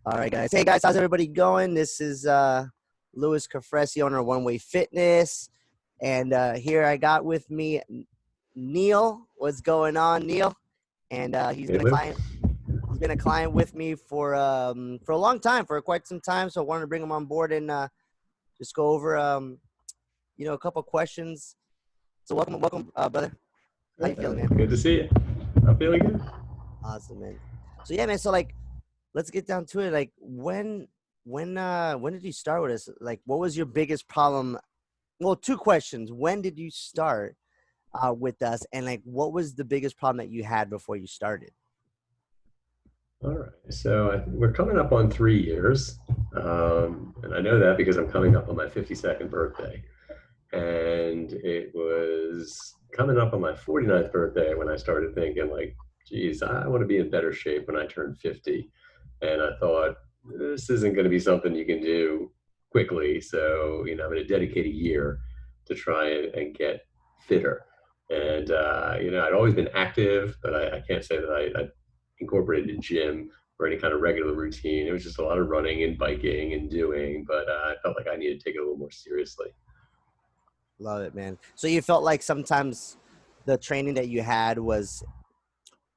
All right, guys. Hey, guys, how's everybody going? This is Louis Cafresi, owner of One Way Fitness. And here I got with me Neil. What's going on, Neil? And he's Hey, been a Lou. client. He's been a client with me for a long time, for quite some time. So I wanted to bring him on board and just go over a couple questions. So welcome, brother. How you feeling, man? Good to see you. I'm feeling good. Awesome, man. So yeah, man. So like, let's get down to it. Like, when did you start with us? Like, what was your biggest problem? Well, two questions. When did you start with us, and like, what was the biggest problem that you had before you started? All right. So we're coming up on 3 years. And I know that because I'm coming up on my 52nd birthday. And it was coming up on my 49th birthday when I started thinking, like, geez, I want to be in better shape when I turn 50. And I thought, this isn't going to be something you can do quickly. So, I'm going to dedicate a year to try and get fitter. And, I'd always been active, but I can't say that I incorporated a gym or any kind of regular routine. It was just a lot of running and biking and doing, but I felt like I needed to take it a little more seriously. Love it, man. So you felt like sometimes the training that you had was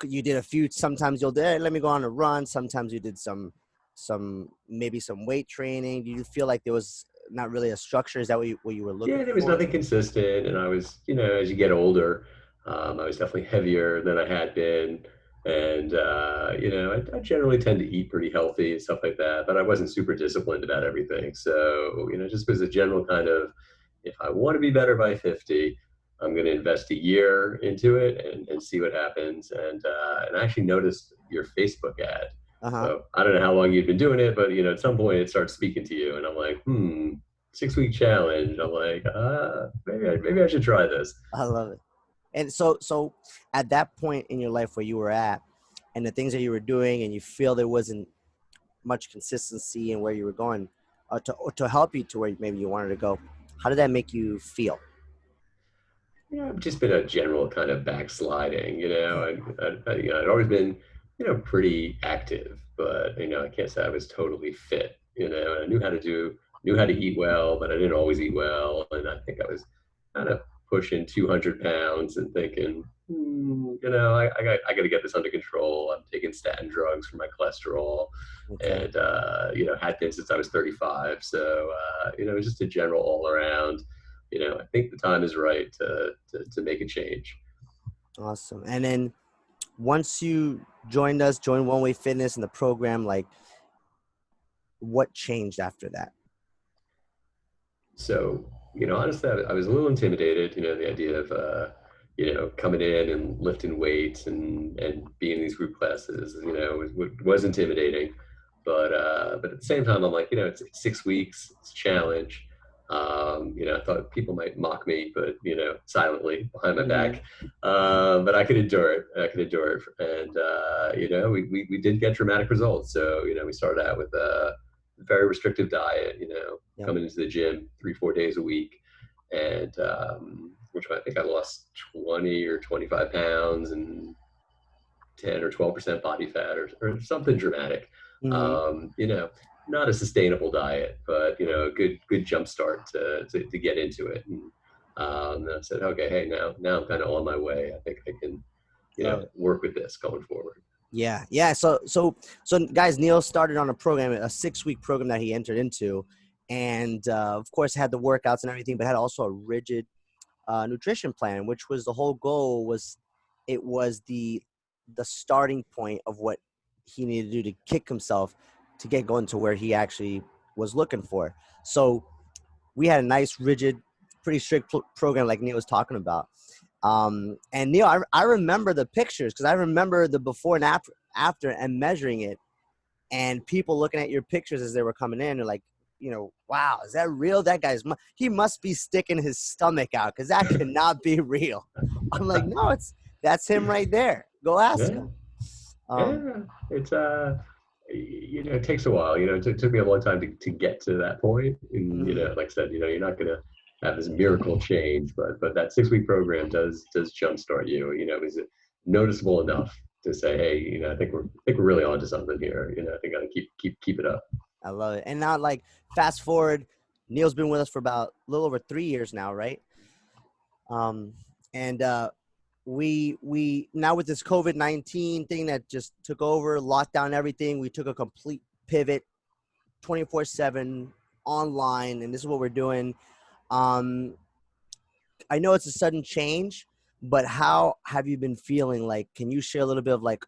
you did a few. Sometimes you'll do, hey, let me go on a run. Sometimes you did maybe some weight training. Do you feel like there was not really a structure? Is that what you were looking Yeah, there was for? nothing consistent, and I was, as you get older, I was definitely heavier than I had been, and I generally tend to eat pretty healthy and stuff like that, but I wasn't super disciplined about everything. So, just was a general kind of, if I want to be better by 50, I'm going to invest a year into it and see what happens. And I actually noticed your Facebook ad. Uh huh. So I don't know how long you've been doing it, but at some point it starts speaking to you, and I'm like, 6 week challenge. I'm like, maybe I should try this. I love it. And so at that point in your life where you were at and the things that you were doing and you feel there wasn't much consistency in where you were going to help you to where maybe you wanted to go, how did that make you feel? Yeah, I've just been a general kind of backsliding. I'd always been, pretty active, but I can't say I was totally fit. And I knew how to eat well, but I didn't always eat well, and I think I was kind of pushing 200 pounds and thinking, I got to get this under control. I'm taking statin drugs for my cholesterol, Okay. and had been since I was 35. So it was just a general all around. I think the time is right to make a change. Awesome. And then once you joined One Way Fitness in the program, like what changed after that? So, honestly, I was a little intimidated, the idea of, coming in and lifting weights and being in these group classes, was intimidating. But at the same time, I'm like, it's 6 weeks, it's a challenge. I thought people might mock me, but, silently behind my Mhm. back. But I could endure it. I could endure it. And, we did get dramatic results. So, we started out with a very restrictive diet, Yep. coming into the gym 3-4 days a week, and which I think I lost 20 or 25 pounds and 10 or 12% body fat or something dramatic. Hmm. Um, you know, Not a sustainable diet, but a good jump start to get into it. And I said, okay, hey, now I'm kind of on my way. I think I can Love it. work with this going forward. Yeah, yeah. So guys, Neil started on a program, a 6 week program that he entered into, and of course had the workouts and everything, but had also a rigid nutrition plan, which was the whole goal. It was the starting point of what he needed to do to kick himself to get going to where he actually was looking for. So we had a nice, rigid, pretty strict program like Neil was talking about. And Neil, I remember the pictures because I remember the before and after and measuring it, and people looking at your pictures as they were coming in and like, wow, is that real? That he must be sticking his stomach out because that cannot be real. I'm like, no, that's him right there. Go ask Yeah, him. Um, yeah. It's it takes a while. It took me a long time to get to that point. And mhm. like I said, you're not gonna have this miracle change, but that 6 week program does jumpstart you. Is it noticeable enough to say, hey, I think we're really onto something here. I think I gotta keep it up. I love it. And now, like, fast forward, Neil's been with us for about a little over 3 years now, right? Um, and we now with this COVID-19 thing that just took over, locked down everything. We took a complete pivot, 24/7 online, and this is what we're doing. Um, I know it's a sudden change, but how have you been feeling? Like, can you share a little bit of like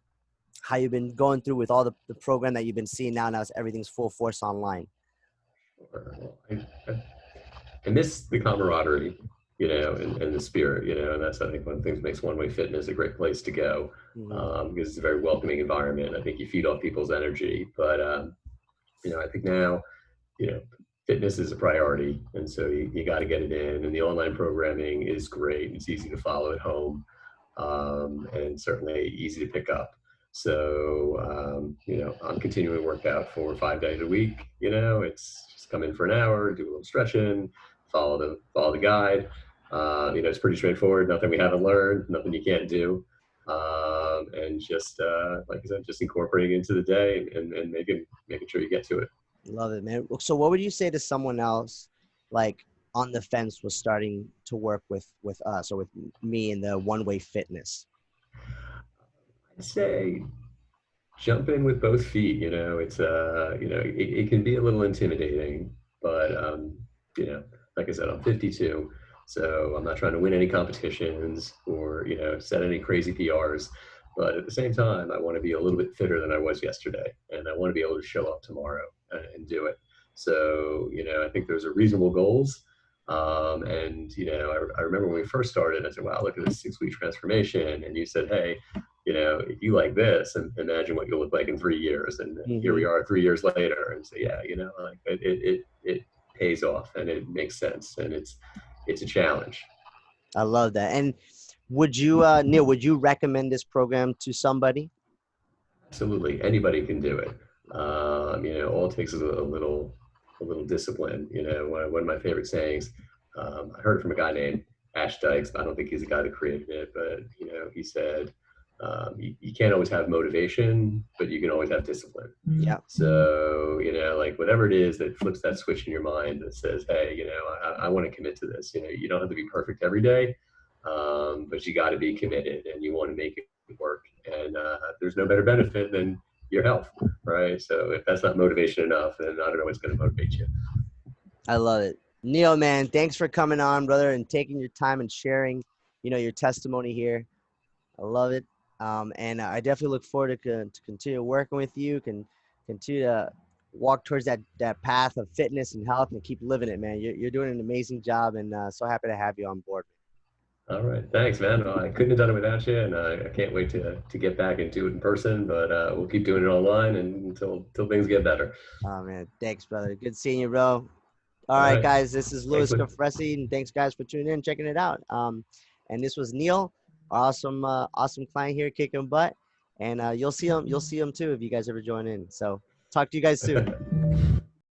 how you've been going through with all the program that you've been seeing now? Now everything's full force online. I miss the camaraderie, and the spirit, and that's, I think, one of the things that makes One Way Fitness a great place to go, because it's a very welcoming environment. I think you feed off people's energy, but I think now, you know, fitness is a priority, and so you got to get it in. And the online programming is great. It's easy to follow at home, and certainly easy to pick up. So, I'm continuing to work out 4 or 5 days a week. It's just come in for an hour, do a little stretching, follow the guide. It's pretty straightforward. Nothing we haven't learned, nothing you can't do, and just like I said, just incorporating it into the day and making sure you get to it. Love it, man. So what would you say to someone else, like on the fence, was starting to work with us or with me in the One Way Fitness? I'd say jump in with both feet. It can be a little intimidating, but like I said, I'm 52, so I'm not trying to win any competitions or set any crazy PRs. But at the same time, I want to be a little bit fitter than I was yesterday, and I want to be able to show up tomorrow and do it. So I think those are reasonable goals. And I remember when we first started, I said, "Wow, look at this 6 week transformation." And you said, "Hey, if you like this, and imagine what you'll look like in 3 years." And here we are 3 years later, and say, "Yeah, like it pays off, and it makes sense, and it's a challenge." I love that. And would you, Neil, would you recommend this program to somebody? Absolutely, anybody can do it. All it takes is a little discipline. One of my favorite sayings. I heard it from a guy named Ash Dykes. I don't think he's the guy that created it, but he said, you can't always have motivation, but you can always have discipline. Yeah. So like whatever it is that flips that switch in your mind that says, hey, I want to commit to this. You don't have to be perfect every day, but you got to be committed, and you want to make it work. And there's no better benefit than your health, right? So if that's not motivation enough, then I don't know what's going to motivate you. I love it. Neil, man, thanks for coming on, brother, and taking your time and sharing, your testimony here. I love it. And I definitely look forward to continue working with you, can continue to walk towards that path of fitness and health and keep living it, man. You're doing an amazing job, and so happy to have you on board. All right. Thanks, man. Well, I couldn't have done it without you, and I can't wait to get back and do it in person, but we'll keep doing it online until things get better. Oh, man. Thanks, brother. Good seeing you, bro. All right, guys. This is Louis Cofresi, and thanks, guys, for tuning in, checking it out. And this was Neil, awesome client here, kicking butt. And you'll see him too if you guys ever join in. So talk to you guys soon.